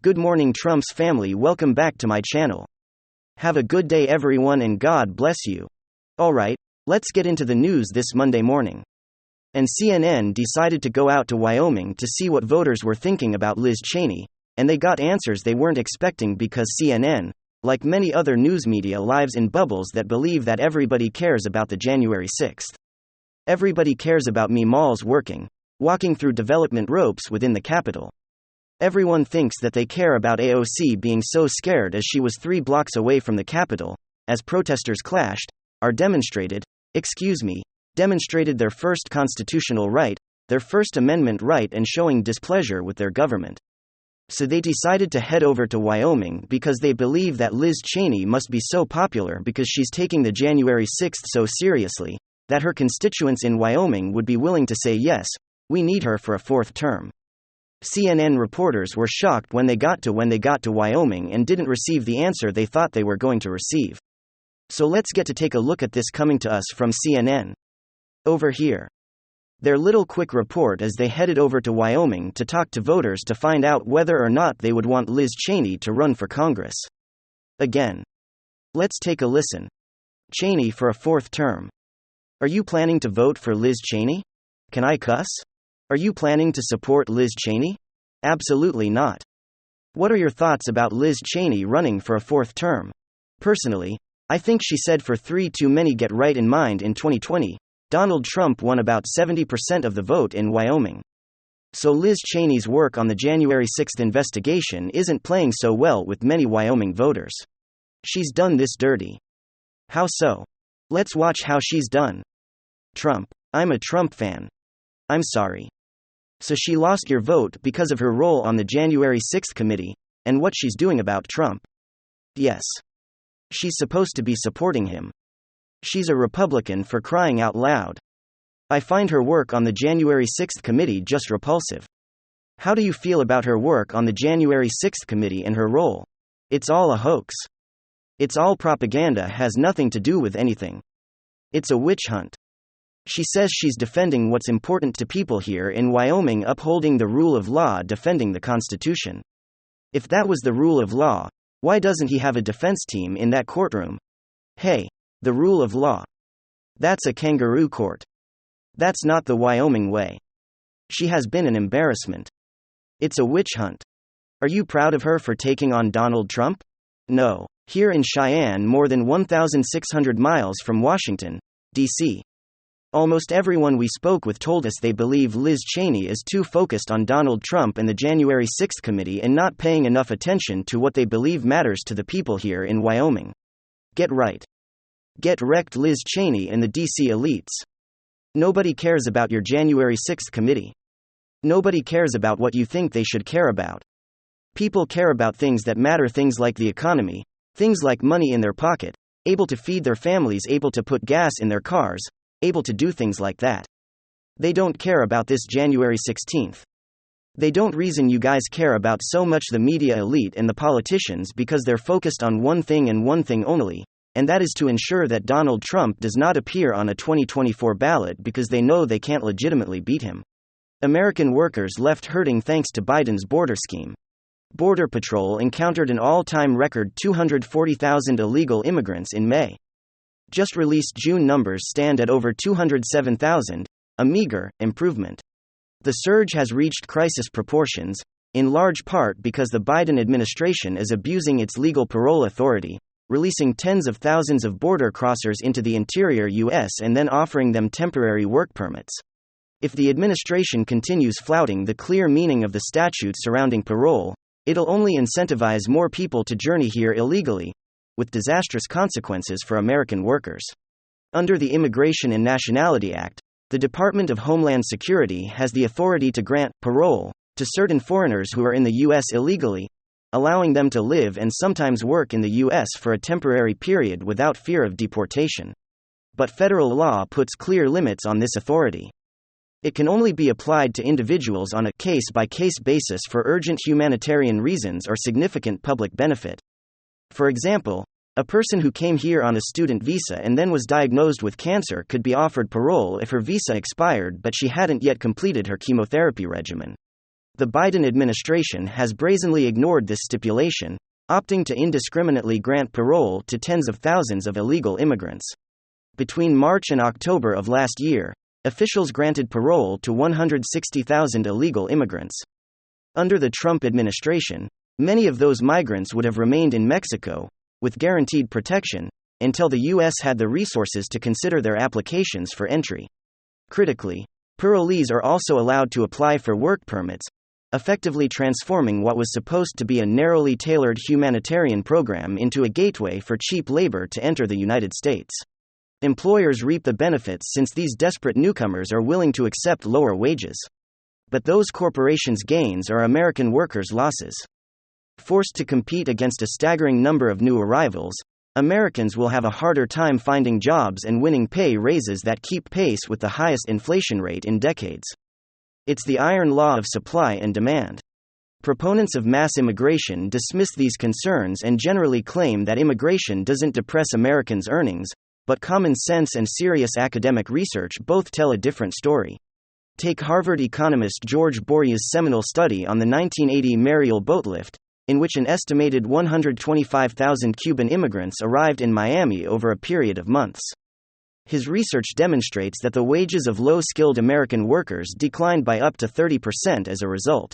Good morning, Trump's family. Welcome back to my channel. Have a good day, everyone, and God bless you. Alright, let's get into the news this Monday morning. And CNN decided to go out to Wyoming to see what voters were thinking about Liz Cheney, and they got answers they weren't expecting because CNN, like many other news media, lives in bubbles that believe that everybody cares about the January 6th. Everybody cares about me malls walking through development ropes within the Capitol. Everyone thinks that they care about AOC being so scared as she was 3 blocks away from the Capitol, as protesters demonstrated their first constitutional right, their First Amendment right, and showing displeasure with their government. So they decided to head over to Wyoming because they believe that Liz Cheney must be so popular because she's taking the January 6th so seriously, that her constituents in Wyoming would be willing to say yes, we need her for a 4th term. CNN reporters were shocked when they got to Wyoming and didn't receive the answer they thought they were going to receive. So let's get to take a look at this coming to us from CNN. Over here. Their little quick report as they headed over to Wyoming to talk to voters to find out whether or not they would want Liz Cheney to run for Congress. Again. Let's take a listen. Cheney for a 4th term. Are you planning to vote for Liz Cheney? Can I cuss? Are you planning to support Liz Cheney? Absolutely not. What are your thoughts about Liz Cheney running for a 4th term? Personally, I think she said for 3 too many. Get right in mind, in 2020, Donald Trump won about 70% of the vote in Wyoming. So Liz Cheney's work on the January 6th investigation isn't playing so well with many Wyoming voters. She's done this dirty. How so? Let's watch how she's done. Trump. I'm a Trump fan. I'm sorry. So she lost your vote because of her role on the January 6th committee, and what she's doing about Trump. Yes. She's supposed to be supporting him. She's a Republican, for crying out loud. I find her work on the January 6th committee just repulsive. How do you feel about her work on the January 6th committee and her role? It's all a hoax. It's all propaganda, has nothing to do with anything. It's a witch hunt. She says she's defending what's important to people here in Wyoming, upholding the rule of law, defending the Constitution. If that was the rule of law, why doesn't he have a defense team in that courtroom? Hey, the rule of law. That's a kangaroo court. That's not the Wyoming way. She has been an embarrassment. It's a witch hunt. Are you proud of her for taking on Donald Trump? No. Here in Cheyenne, more than 1,600 miles from Washington, D.C., almost everyone we spoke with told us they believe Liz Cheney is too focused on Donald Trump and the January 6th committee and not paying enough attention to what they believe matters to the people here in Wyoming. Get right. Get wrecked, Liz Cheney and the DC elites. Nobody cares about your January 6th committee. Nobody cares about what you think they should care about. People care about things that matter, things like the economy, things like money in their pocket, able to feed their families, able to put gas in their cars, able to do things like that. They don't care about this January 16th. They don't. Reason you guys care about so much the media elite and the politicians because they're focused on one thing and one thing only, and that is to ensure that Donald Trump does not appear on a 2024 ballot because they know they can't legitimately beat him. American workers left hurting thanks to Biden's border scheme. Border Patrol encountered an all-time record 240,000 illegal immigrants in May. Just released June numbers stand at over 207,000, a meager improvement. The surge has reached crisis proportions, in large part because the Biden administration is abusing its legal parole authority, releasing tens of thousands of border crossers into the interior U.S. and then offering them temporary work permits. If the administration continues flouting the clear meaning of the statutes surrounding parole, it'll only incentivize more people to journey here illegally, with disastrous consequences for American workers. Under the Immigration and Nationality Act, the Department of Homeland Security has the authority to grant parole to certain foreigners who are in the U.S. illegally, allowing them to live and sometimes work in the U.S. for a temporary period without fear of deportation. But federal law puts clear limits on this authority. It can only be applied to individuals on a case-by-case basis for urgent humanitarian reasons or significant public benefit. For example, a person who came here on a student visa and then was diagnosed with cancer could be offered parole if her visa expired but she hadn't yet completed her chemotherapy regimen. The Biden administration has brazenly ignored this stipulation, opting to indiscriminately grant parole to tens of thousands of illegal immigrants. Between March and October of last year, officials granted parole to 160,000 illegal immigrants. Under the Trump administration, many of those migrants would have remained in Mexico, with guaranteed protection, until the U.S. had the resources to consider their applications for entry. Critically, parolees are also allowed to apply for work permits, effectively transforming what was supposed to be a narrowly tailored humanitarian program into a gateway for cheap labor to enter the United States. Employers reap the benefits since these desperate newcomers are willing to accept lower wages. But those corporations' gains are American workers' losses. Forced to compete against a staggering number of new arrivals, Americans will have a harder time finding jobs and winning pay raises that keep pace with the highest inflation rate in decades. It's the iron law of supply and demand. Proponents of mass immigration dismiss these concerns and generally claim that immigration doesn't depress Americans' earnings, but common sense and serious academic research both tell a different story. Take Harvard economist George Bory's seminal study on the 1980 Mariel boat lift, in which an estimated 125,000 Cuban immigrants arrived in Miami over a period of months. His research demonstrates that the wages of low-skilled American workers declined by up to 30% as a result.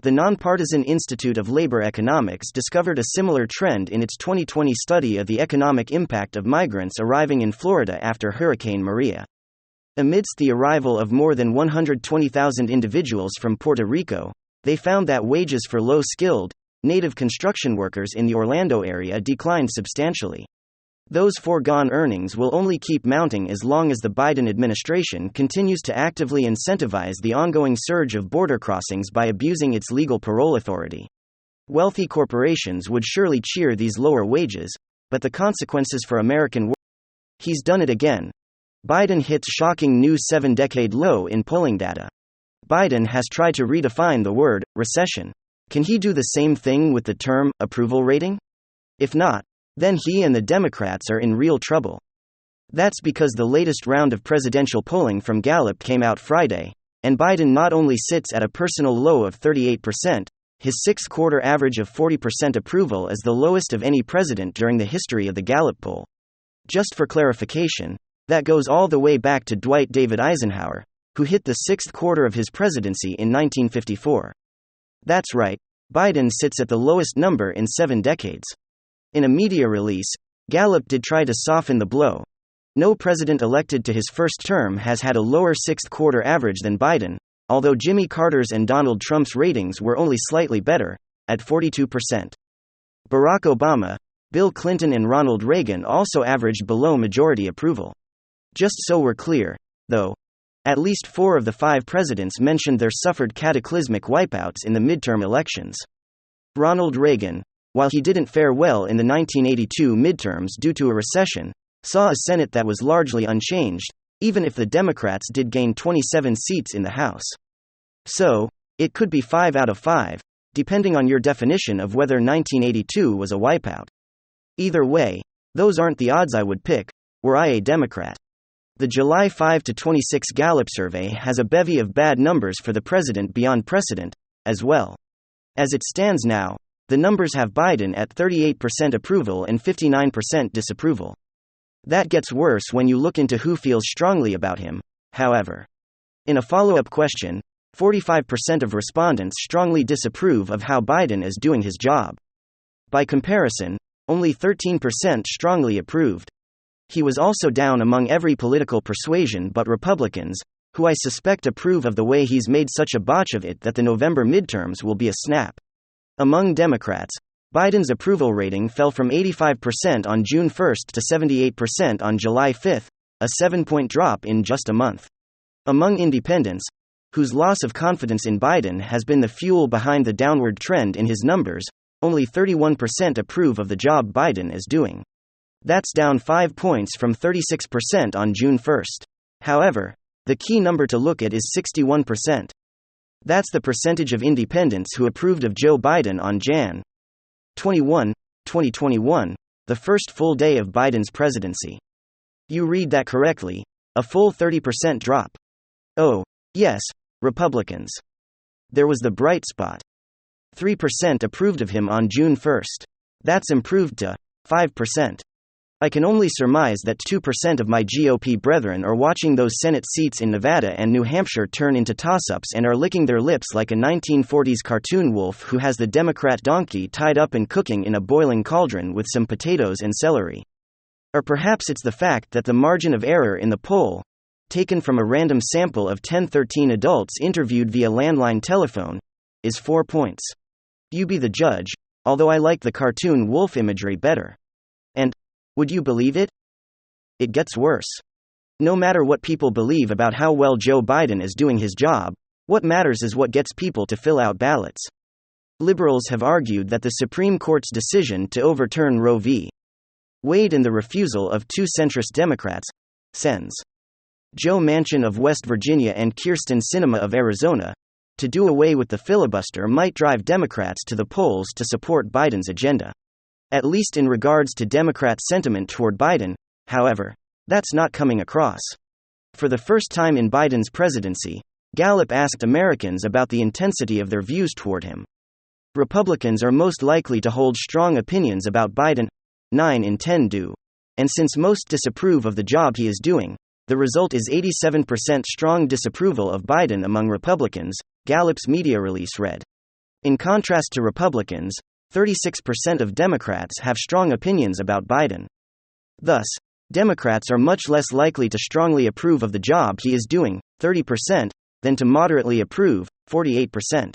The Nonpartisan Institute of Labor Economics discovered a similar trend in its 2020 study of the economic impact of migrants arriving in Florida after Hurricane Maria. Amidst the arrival of more than 120,000 individuals from Puerto Rico, they found that wages for low-skilled, native construction workers in the Orlando area declined substantially. Those foregone earnings will only keep mounting as long as the Biden administration continues to actively incentivize the ongoing surge of border crossings by abusing its legal parole authority. Wealthy corporations would surely cheer these lower wages, but the consequences for American workers. He's done it again. Biden hits shocking new 7-decade low in polling data. Biden has tried to redefine the word recession. Can he do the same thing with the term approval rating? If not, then he and the Democrats are in real trouble. That's because the latest round of presidential polling from Gallup came out Friday, and Biden not only sits at a personal low of 38%, his sixth-quarter average of 40% approval is the lowest of any president during the history of the Gallup poll. Just for clarification, that goes all the way back to Dwight David Eisenhower, who hit the sixth quarter of his presidency in 1954. That's right, Biden sits at the lowest number in 7 decades. In a media release, Gallup did try to soften the blow. No president elected to his first term has had a lower sixth-quarter average than Biden, although Jimmy Carter's and Donald Trump's ratings were only slightly better, at 42%. Barack Obama, Bill Clinton and Ronald Reagan also averaged below majority approval. Just so we're clear, though, at least 4 of the 5 presidents mentioned there suffered cataclysmic wipeouts in the midterm elections. Ronald Reagan, while he didn't fare well in the 1982 midterms due to a recession, saw a Senate that was largely unchanged, even if the Democrats did gain 27 seats in the House. So, it could be 5 out of 5, depending on your definition of whether 1982 was a wipeout. Either way, those aren't the odds I would pick, were I a Democrat. The July 5-26 Gallup survey has a bevy of bad numbers for the president beyond precedent, as well. As it stands now, the numbers have Biden at 38% approval and 59% disapproval. That gets worse when you look into who feels strongly about him, however. In a follow-up question, 45% of respondents strongly disapprove of how Biden is doing his job. By comparison, only 13% strongly approved. He was also down among every political persuasion but Republicans, who I suspect approve of the way he's made such a botch of it that the November midterms will be a snap. Among Democrats, Biden's approval rating fell from 85% on June 1 to 78% on July 5, a 7-point drop in just a month. Among independents, whose loss of confidence in Biden has been the fuel behind the downward trend in his numbers, only 31% approve of the job Biden is doing. That's down 5 points from 36% on June 1. However, the key number to look at is 61%. That's the percentage of independents who approved of Joe Biden on Jan. 21, 2021, the first full day of Biden's presidency. You read that correctly, a full 30% drop. Oh, yes, Republicans. There was the bright spot. 3% approved of him on June 1st. That's improved to 5%. I can only surmise that 2% of my GOP brethren are watching those Senate seats in Nevada and New Hampshire turn into toss-ups and are licking their lips like a 1940s cartoon wolf who has the Democrat donkey tied up and cooking in a boiling cauldron with some potatoes and celery. Or perhaps it's the fact that the margin of error in the poll, taken from a random sample of 1013 adults interviewed via landline telephone, is 4 points. You be the judge, although I like the cartoon wolf imagery better. And would you believe it? It gets worse. No matter what people believe about how well Joe Biden is doing his job, what matters is what gets people to fill out ballots. Liberals have argued that the Supreme Court's decision to overturn Roe v. Wade and the refusal of two centrist Democrats sends Joe Manchin of West Virginia and Kyrsten Sinema of Arizona to do away with the filibuster might drive Democrats to the polls to support Biden's agenda. At least in regards to Democrat sentiment toward Biden, however, that's not coming across. For the first time in Biden's presidency, Gallup asked Americans about the intensity of their views toward him. Republicans are most likely to hold strong opinions about Biden, 9 in 10 do. And since most disapprove of the job he is doing, the result is 87% strong disapproval of Biden among Republicans, Gallup's media release read. In contrast to Republicans, 36% of Democrats have strong opinions about Biden. Thus, Democrats are much less likely to strongly approve of the job he is doing, 30%, than to moderately approve, 48%.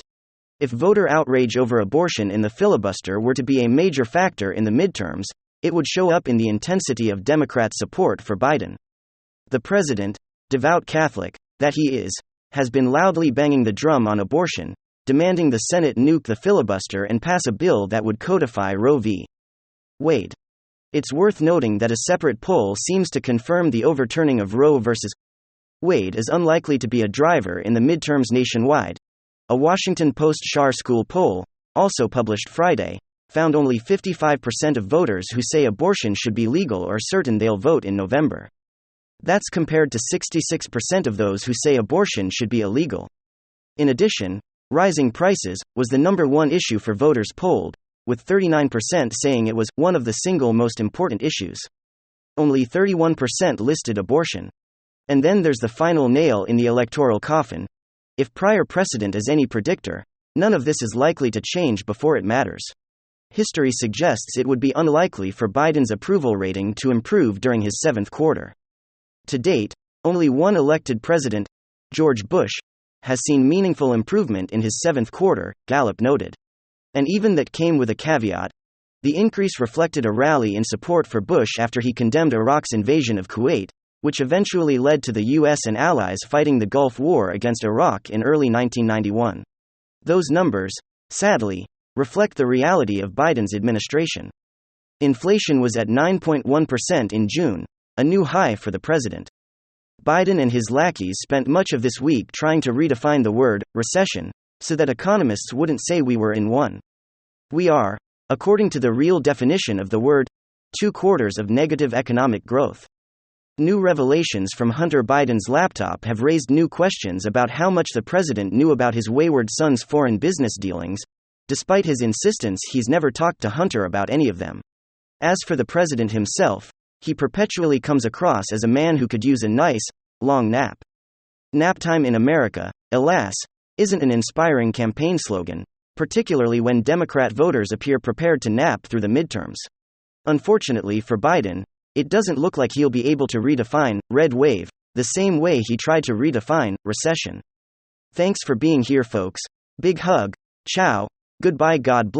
If voter outrage over abortion in the filibuster were to be a major factor in the midterms, it would show up in the intensity of Democrat support for Biden. The president, devout Catholic that he is, has been loudly banging the drum on abortion, demanding the Senate nuke the filibuster and pass a bill that would codify Roe v. Wade. It's worth noting that a separate poll seems to confirm the overturning of Roe v. Wade is unlikely to be a driver in the midterms nationwide. A Washington Post Schar School poll, also published Friday, found only 55% of voters who say abortion should be legal are certain they'll vote in November. That's compared to 66% of those who say abortion should be illegal. In addition, rising prices was the number one issue for voters polled, with 39% saying it was one of the single most important issues. Only 31% listed abortion. And then there's the final nail in the electoral coffin. If prior precedent is any predictor, none of this is likely to change before it matters. History suggests it would be unlikely for Biden's approval rating to improve during his seventh quarter. To date, only one elected president, George Bush, has seen meaningful improvement in his seventh quarter, Gallup noted. And even that came with a caveat. The increase reflected a rally in support for Bush after he condemned Iraq's invasion of Kuwait, which eventually led to the U.S. and allies fighting the Gulf War against Iraq in early 1991. Those numbers, sadly, reflect the reality of Biden's administration. Inflation was at 9.1% in June, a new high for the president. Biden and his lackeys spent much of this week trying to redefine the word recession, so that economists wouldn't say we were in one. We are, according to the real definition of the word, 2 quarters of negative economic growth. New revelations from Hunter Biden's laptop have raised new questions about how much the president knew about his wayward son's foreign business dealings, despite his insistence he's never talked to Hunter about any of them. As for the president himself, he perpetually comes across as a man who could use a nice, long nap. Nap time in America, alas, isn't an inspiring campaign slogan, particularly when Democrat voters appear prepared to nap through the midterms. Unfortunately for Biden, it doesn't look like he'll be able to redefine red wave the same way he tried to redefine recession. Thanks for being here, folks. Big hug. Ciao. Goodbye. God bless.